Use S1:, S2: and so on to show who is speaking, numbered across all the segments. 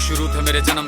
S1: शुरू थे मेरे जन्म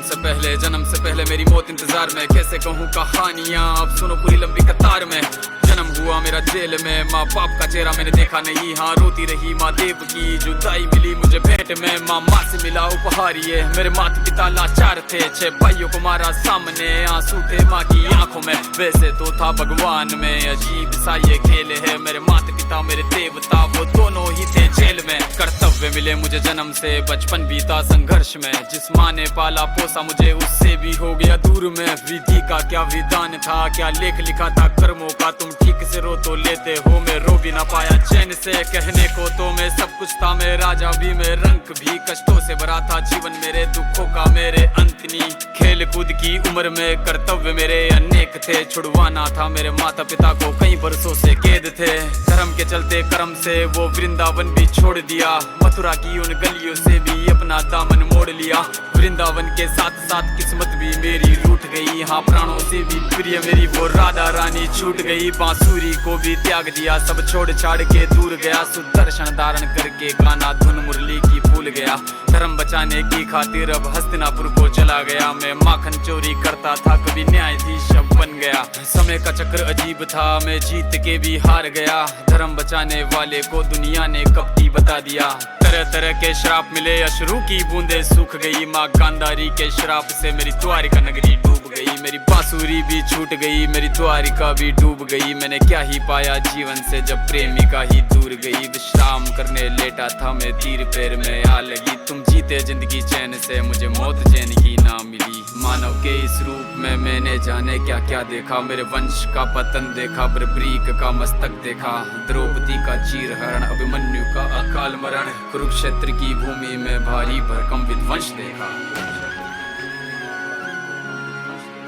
S1: से पहले मेरी मौत इंतजार में। कैसे कहूँ कहानियाँ, अब सुनो पूरी लंबी कतार में। जन्म हुआ मेरा जेल में, माँ बाप का चेहरा मैंने देखा नहीं। हाँ रोती रही माँ देव की जुदाई मिली मुझे भेंट में। माँ से मिला उपहार ये, मेरे माता पिता लाचार थे। 6 भाइयों को मारा सामने, आंसू थे माँ की आंखों में। वैसे तो था भगवान में, अजीब सा ये खेल है। मेरे माता पिता मेरे देवता, वो दोनों ही थे जेल में। कर्तव्य मिले मुझे जन्म से, बचपन बीता संघर्ष में। जिस माँ ने पाला पोसा मुझे, उससे भी हो गया दूर में। विधि का क्या विधान था, क्या लेख लिखा था कर्मों का। तुम ठीक से रो तो लेते हो, मैं रो भी ना पाया चैन से। कहने को तो मैं सब कुछ था, मैं राजा भी, मैं रंक भी। कष्टों से भरा था जीवन मेरे, दुखों का मेरे अंत नहीं। खेल कूद की उम्र में कर्तव्य मेरे अनेक थे। छुड़वाना था मेरे माता पिता को, कई बरसों से कैद थे। धर्म के चलते कर्म से वो वृंदावन भी छोड़ दिया। मथुरा की उन गलियों से भी अपना दामन मोड़ लिया। वृंदावन के साथ साथ किस्मत भी मेरी रूठ गई। हाँ प्राणों से भी प्रिय मेरी वो राधा रानी छूट गई। बांसुरी को भी त्याग दिया, सब छोड़ छाड़ के दूर गया। सुदर्शन धारण करके गाना धुन मुरली की भूल गया। धर्म बचाने की खातिर अब हस्तिनापुर को चला गया। मैं माखन चोरी करता था, कभी न्यायाधीश अब बन गया। समय का चक्र अजीब था, मैं जीत के भी हार गया। धर्म बचाने वाले को दुनिया ने कपटी बता दिया। तरह तरह के श्राप मिले, अश्रु की बूंदे सूख गई। माँ गांधारी के श्राप से मेरी द्वारिका नगरी डूब गई। मेरी बांसुरी भी छूट गई, मेरी द्वारिका भी डूब गई। मैंने क्या ही पाया जीवन से, जब प्रेमिका ही दूर गई। विश्राम करने लेटा था मैं, तीर पैर में आ लगी। तुम जीते जिंदगी चैन से, मुझे मौत चैन की ना मिली। मानव के इस रूप में मैंने जाने क्या क्या देखा। मेरे वंश का पतन देखा, बर्बरीक का मस्तक देखा। द्रौपदी का चीरहरण, अभिमन्यु का अकाल मरण। कुरुक्षेत्र की भूमि में भारी भरकम विध्वंस देखा।